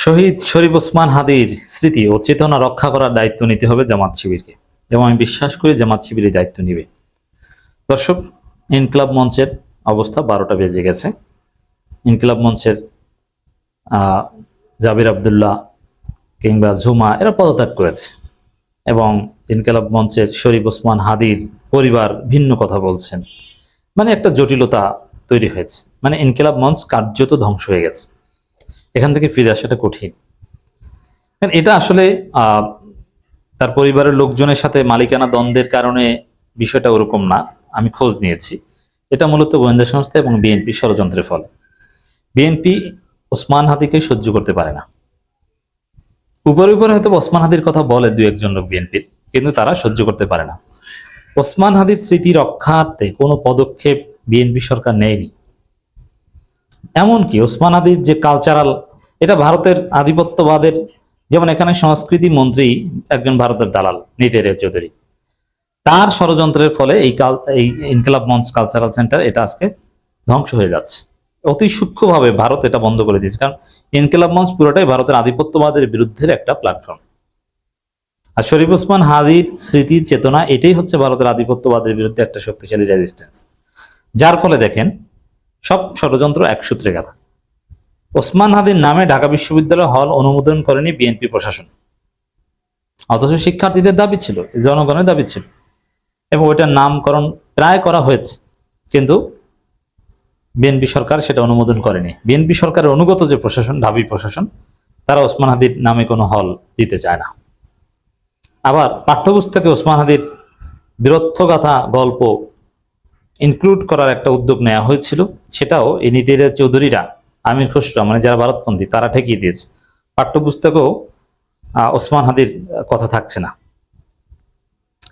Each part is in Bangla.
শহীদ শরীফ ওসমান হাদির স্মৃতি ও চেতনা রক্ষা করার দায়িত্ব নিতে হবে জামাত শিবিরকে, এবং আমি বিশ্বাস করি জামাত শিবির এই দায়িত্ব নিবে। দর্শক, ইনকিলাব মঞ্চের অবস্থা 12টা বেজে গেছে। ইনকিলাব মঞ্চের জাবির আবদুল্লাহ কিংবা ঝুমা এরা পদত্যাগ করেছে, এবং ইনকিলাব মঞ্চের শরীফ ওসমান হাদির পরিবার ভিন্ন কথা বলছেন। মানে একটা জটিলতা তৈরি হয়েছে, মানে ইনকিলাব মঞ্চ কার্যত ধ্বংস হয়ে গেছে। এখান থেকে ফিরে আসাটা কঠিন। এটা আসলে তার পরিবারের লোকজনের সাথে মালিকানা দ্বন্দ্বের কারণে বিষয়টা ওরকম না, আমি খোঁজ নিয়েছি। এটা মূলত গোয়েন্দা সংস্থা এবং বিএনপি ষড়যন্ত্রের ফলে। বিএনপি ওসমান হাদিকে সহ্য করতে পারে না। উপরে উপরে হয়তো ওসমান হাদির কথা বলে দু একজন লোক বিএনপির, কিন্তু তারা সহ্য করতে পারে না। ওসমান হাদির স্মৃতি রক্ষার্থে কোনো পদক্ষেপ বিএনপি সরকার নেয়নি। এমনকি ওসমান হাদির যে কালচারাল, এটা ভারতের আধিপত্যবাদের, যেমন এখানে সংস্কৃতি মন্ত্রী একজন ভারতের দালাল নীতি চৌধুরী, তার ষড়যন্ত্রের ফলে এই ইনকিলাব মঞ্চ কালচারাল সেন্টার এটা আজকে ধ্বংস হয়ে যাচ্ছে। অতি সূক্ষ্মভাবে ভারত এটা বন্ধ করে দিয়েছে, কারণ ইনকিলাব মঞ্চ পুরোটাই ভারতের আধিপত্যবাদের বিরুদ্ধে একটা প্ল্যাটফর্ম। আর শরীফ ওসমান হাদির স্মৃতি চেতনা এটাই হচ্ছে ভারতের আধিপত্যবাদের বিরুদ্ধে একটা শক্তিশালী রেজিস্ট্যান্স, যার ফলে দেখেন সব ষড়যন্ত্র এক সূত্রে গাঁথা। ওসমান হাদির নামে ঢাকা বিশ্ববিদ্যালয় হল অনুমোদন করেনি বিএনপি প্রশাসন, অথচ শিক্ষার্থীদের দাবি ছিল, জনগণের দাবি ছিল, এবং ওইটার নামকরণ প্রায় করা হয়েছে, কিন্তু বিএনপি সরকার সেটা অনুমোদন করেনি। বিএনপি সরকারের অনুগত যে প্রশাসন, ঢাবি প্রশাসন, তারা ওসমান হাদির নামে কোনো হল দিতে চায় না। আবার পাঠ্যপুস্তকে ওসমান হাদির বীরত্বগাথা গল্প ইনক্লুড করার একটা উদ্যোগ নেওয়া হয়েছিল, সেটাও এই নীতির চৌধুরীরা, আমির খসরু, মানে যারা ভারতপন্থী, তারা ঠেকিয়ে দিয়েছে। পাঠ্যপুস্তকেও ওসমান হাদির কথা থাকছে না,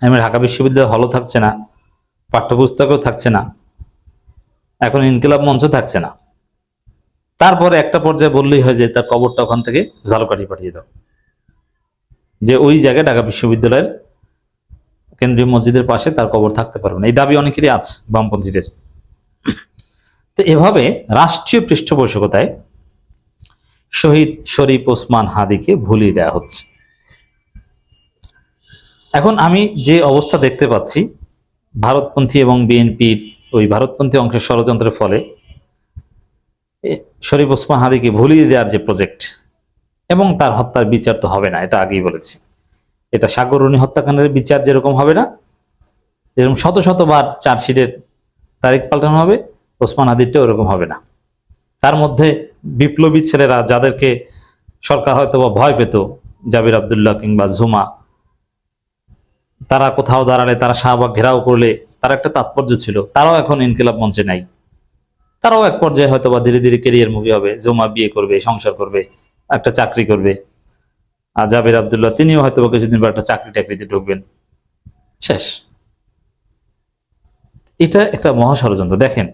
এমনি ঢাকা বিশ্ববিদ্যালয় হলও থাকছে না, পাঠ্যপুস্তকেও থাকছে না, এখন ইনকিলাব মঞ্চ থাকছে না। তারপরে একটা পর্যায়ে বললেই হয় যে তার কবরটা ওখান থেকে ঝালকাঠি পাঠিয়ে দাও, যে ওই জায়গায় ঢাকা বিশ্ববিদ্যালয়ের কেন্দ্রীয় মসজিদের পাশে তার কবর থাকতে পারবে না। এই দাবি অনেকেরই আছে বামপন্থীদের। তো এভাবে রাষ্ট্রীয় পৃষ্ঠপোষকতায় শহীদ শরীফ ওসমান হাদিকে ভুলিয়ে দেওয়া হচ্ছে। এখন আমি যে অবস্থা দেখতে পাচ্ছি, ভারতপন্থী এবং বিএনপির ওই ভারতপন্থী অংশের ষড়যন্ত্রের ফলে শরীফ ওসমান হাদিকে ভুলিয়ে দেওয়ার যে প্রজেক্ট, এবং তার হত্যার বিচার তো হবে না, এটা আগেই বলেছি। এটা সাগররুনি হত্যাকাণ্ডের বিচার যেরকম হবে না, যেরকম শত শতবার চার্জশিটের তারিখ পাল্টানো হবে, ওসমান হাদিরটা ওরকম হবে না। তার মধ্যে বিপ্লবী ছেলেরা, যাদেরকে সরকার হয়তো বা ভয় পেত, জাবির আবদুল্লাহ কিংবা ঝুমা, তারা কোথাও দাঁড়ালে, তারা শাহবাগ ঘেরাও করলে তার একটা তাৎপর্য ছিল, তারাও এখন ইনকিলাব মঞ্চে নাই। তারাও এক পর্যায়ে হয়তো বা ধীরে ধীরে কেরিয়ার মুভি হবে, ঝুমা বিয়ে করবে, সংসার করবে, একটা চাকরি করবে। আর জাবির আবদুল্লাহ তিনিও হয়তো বা কিছুদিন পর একটা চাকরি টাকরিতে ঢুকবেন, শেষ। এটা একটা মহা ষড়যন্ত্র। দেখেন,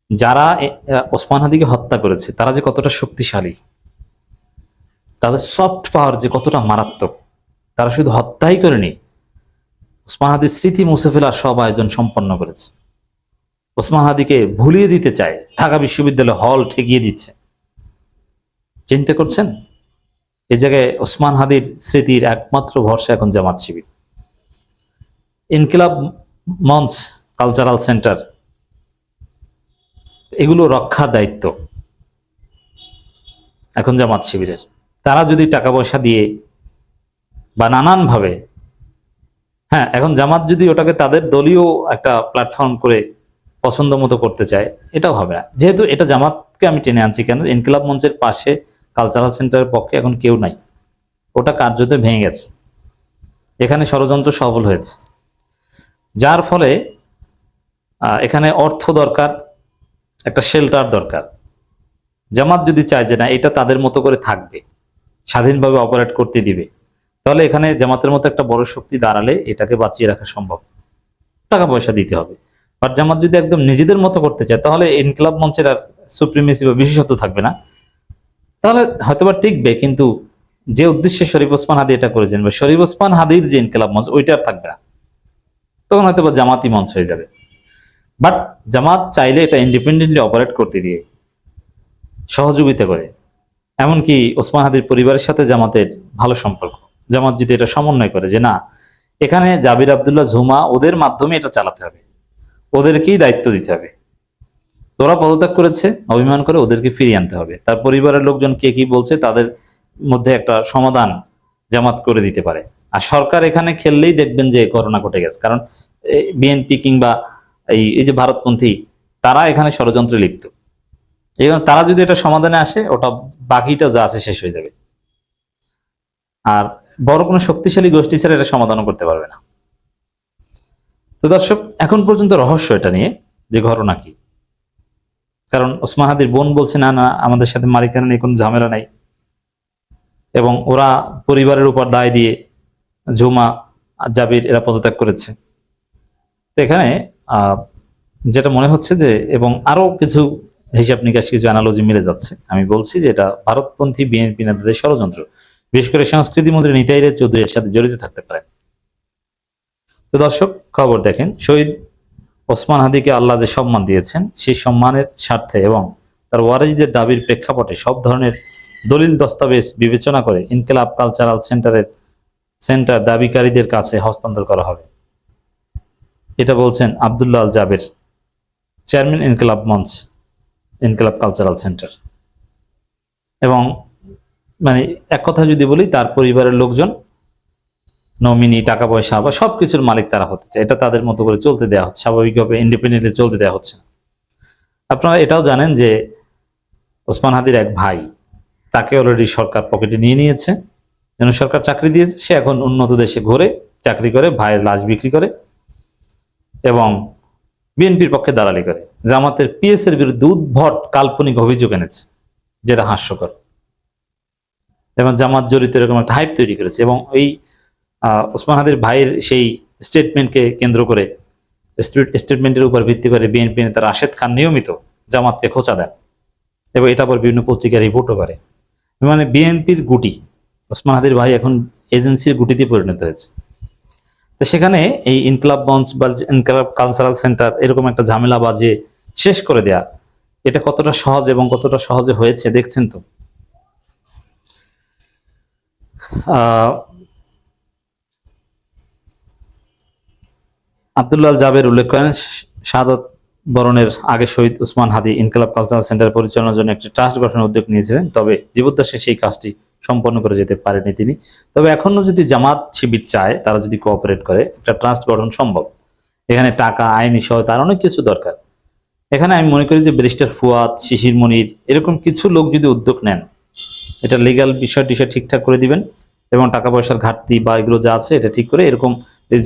যারা ওসমান হাদিকে হত্যা করেছে তারা যে কতটা শক্তিশালী, তাদের সফট পাওয়ার যে কতটা মারাত্মক। তারা শুধু হত্যাই করেনি, ওসমান হাদির স্মৃতি মুছে ফেলার সব আয়োজন সম্পন্ন করেছে। ওসমান হাদিকে ভুলিয়ে দিতে চায়, ঢাকা বিশ্ববিদ্যালয় হল ঠেকিয়ে দিচ্ছে। চিন্তা করছেন? এই জায়গায় ওসমান হাদির স্মৃতির একমাত্র ভরসা এখন জামাত শিবির। ইনকিলাব মঞ্চ, কালচারাল সেন্টার, এগুলো রক্ষার দায়িত্ব এখন জামাত শিবিরের। তারা যদি টাকা পয়সা দিয়ে বা নানানভাবে, হ্যাঁ, এখন জামাত যদি ওটাকে তাদের দলীয় একটা প্ল্যাটফর্ম করে পছন্দ মতো করতে চায়, এটাও হবে না। যেহেতু এটা জামাতকে আমি টেনে আনছি কেন, ইনকিলাব মঞ্চের পাশে কালচারাল সেন্টারের পক্ষে এখন কেউ নাই, ওটা কার্যত ভেঙে গেছে। এখানে ষড়যন্ত্র সফল হয়েছে, যার ফলে এখানে অর্থ দরকার, একটা শেল্টার দরকার। জামাত যদি চায় যে না, এটা তাদের মতো করে থাকবে, স্বাধীনভাবে অপারেট করতে দিবে, তাহলে এখানে জামাতের মতো একটা বড় শক্তি দাঁড়ালে এটাকে বাঁচিয়ে রাখা সম্ভব। টাকা পয়সা দিতে হবে। বাট জামাত যদি একদম নিজেদের মতো করতে চায়, তাহলে ইনকিলাব মঞ্চের আর সুপ্রিমেসি বা বিশেষত্ব থাকবে না, তাহলে হয়তোবা টিকবে, কিন্তু যে উদ্দেশ্যে শরীফ ওসমান হাদি এটা করেছেন, বা শরীফ ওসমান হাদির যে ইনকিলাব মঞ্চ, ওইটা আর থাকবে না, তখন হয়তো বা জামাতি মঞ্চ হয়ে যাবে। বাট জামাত চাইলে এটা ইন্ডিপেন্ডেন্টলি অপারেট করতে দিয়ে, সহযোগিতা করে, এমনকি ওসমান হাদির পরিবারের সাথে জামাতের ভালো সম্পর্ক। জামাত যদি এটা সমন্বয় করে যে না, এখানে জাবির আব্দুল্লাহ ঝুমা ওদের মাধ্যমে এটা চালাতে হবে, ওদেরকেই দায়িত্ব দিতে হবে, তোরা পদত্যাগ করেছে অভিমান করে ওদেরকে ফিরিয়ে আনতে হবে। তার পরিবারের লোকজন কে কি বলছে তাদের মধ্যে একটা সমাধান জামাত করে দিতে পারে। আর সরকার এখানে খেললেই দেখবেন যে ঘটনা ঘটে গেছে, কারণ বিএনপি কিংবা এই যে ভারতপন্থী তারা এখানে ষড়যন্ত্রে লিপ্ত। এই জন্য তারা যদি এটা সমাধানে আসে, ওটা বাকিটা যা আছে শেষ হয়ে যাবে। আর বড় কোনো শক্তিশালী গোষ্ঠী ছাড়া এটা সমাধানও করতে পারবে না। তো দর্শক, এখন পর্যন্ত রহস্য এটা নিয়ে যে ঘটনা কি। কারণ ওসমান হাদির বোন বলছে না না, আমাদের সাথে মালিকানা নিয়ে কোনো ঝামেলা নাই, এবং ওরা পরিবারের উপর দায় দিয়ে ঝুমা জাবির এরা পদত্যাগ করেছে। তো এখানে যেটা মনে হচ্ছে যে, এবং আরো কিছু হিসাব নিকাশ, কিছু অ্যানালজি মিলে যাচ্ছে। আমি বলছি যে এটা ভারতপন্থী বিএনপি নেতাদের ষড়যন্ত্র, বিশেষ করে সংস্কৃতি মন্ত্রী নিতাই চৌধুরীর সাথে জড়িত থাকতে পারে। তো দর্শক, খবর দেখেন, শহীদ ওসমান হাদিকে আল্লাহ যে সম্মান দিয়েছেন, সেই সম্মানের স্বার্থে এবং তার ওয়ারিসদের দাবির প্রেক্ষাপটে সব ধরনের দলিল দস্তাবেজ বিবেচনা করে ইনকিলাব কালচারাল সেন্টার দাবিকারীদের কাছে হস্তান্তর করা হবে। এটা বলছেন আব্দুল্লাহ আল জাবের, চেয়ারম্যান ইনকিলাব মঞ্চ, ইনকিলাব কালচারাল সেন্টার। এবং মানে এক কথা যদি বলি, তার পরিবারের লোকজন নমিনি, টাকা পয়সা বা সবকিছুর মালিক তারা হতে চায়। এটা তাদের মতো করে চলতে দেওয়া হচ্ছে, স্বাভাবিকভাবে ইন্ডিপেন্ডেন্টলি চলতে দেওয়া হচ্ছে না। আপনারা এটাও জানেন যে ওসমান হাদির এক ভাই, তাকে অলরেডি সরকার পকেটে নিয়ে নিয়েছে, যেন সরকার চাকরি দিয়েছে। সে এখন উন্নত দেশে ঘুরে চাকরি করে, ভাইয়ের লাশ বিক্রি করে এবং বিএনপির পক্ষে দালালি করে। জামাতের পিএস এর বিরুদ্ধে উদ্ভট কাল্পনিক অভিযোগ এনেছে, যেটা হাস্যকর। এবং জামাত জড়িত এরকম একটা হাইপ তৈরি করেছে। এবং এই ওসমান হাদির ভাইয়ের সেই স্টেটমেন্টকে কেন্দ্র করে, স্টেটমেন্টের উপর ভিত্তি করে বিএনপি নেতা রাশেদ খান নিয়মিত জামাতকে খোঁচা দেন, এবং এটা পর বিভিন্ন পত্রিকা রিপোর্টও করে। মানে বিএনপির গুটি, ওসমান হাদির ভাই এখন এজেন্সির গুটিতে পরিণত হয়েছে। তো সেখানে এই ইনকিলাব মঞ্চ বা ইনকিলাব কালচারাল সেন্টার এরকম একটা ঝামেলা বাজিয়ে শেষ করে দেয়া, এটা কতটা সহজ এবং কতটা সহজে হয়েছে দেখছেন তো। আব্দুল্লাহ আল জাবের উল্লেখ করেন, শাহাদত বরণের আগে শহীদ ওসমান হাদি ইনকিলাব কালচারাল সেন্টার পরিচালনার জন্য একটি ট্রাস্ট গঠনের উদ্যোগ নিয়েছিলেন, তবে জীবদ্দশায় সেই কাজটি সম্পন্ন করে যেতে পারেনি তিনি। তবে এখনো যদি জামাত শিবির চায়, তারা যদি কোঅপারেট করে, একটা ট্রাস্ট গঠন সম্ভব। এখানে টাকা, আইনি সহায়তা, আর অনেক কিছু দরকার। এখানে আমি মনে করি যে ব্যারিস্টার ফুয়াদ, শিশির মনির এরকম কিছু লোক যদি উদ্যোগ নেন, এটা লিগ্যাল বিষয় ঠিকঠাক করে দিবেন, এবং টাকা পয়সার ঘাটতি বা এগুলো যা আছে এটা ঠিক করে এরকম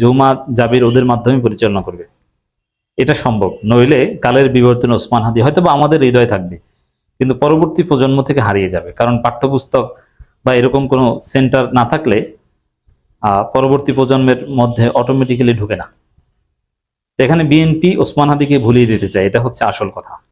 ঝুমা জাবির ওদের মাধ্যমে পরিচালনা করবে। এটা সম্ভব। নইলে কালের বিবর্তনে ওসমান হাদি হয়তো বা আমাদের হৃদয়ে থাকবে, কিন্তু পরবর্তী প্রজন্ম থেকে হারিয়ে যাবে। কারণ পাঠ্যপুস্তক বা এরকম কোনো সেন্টার না থাকলে পরবর্তী প্রজন্মের মধ্যে অটোমেটিক্যালি ঢুকে না। এখানে বিএনপি ওসমান হাদিকে ভুলিয়ে দিতে চায়, এটা হচ্ছে আসল কথা।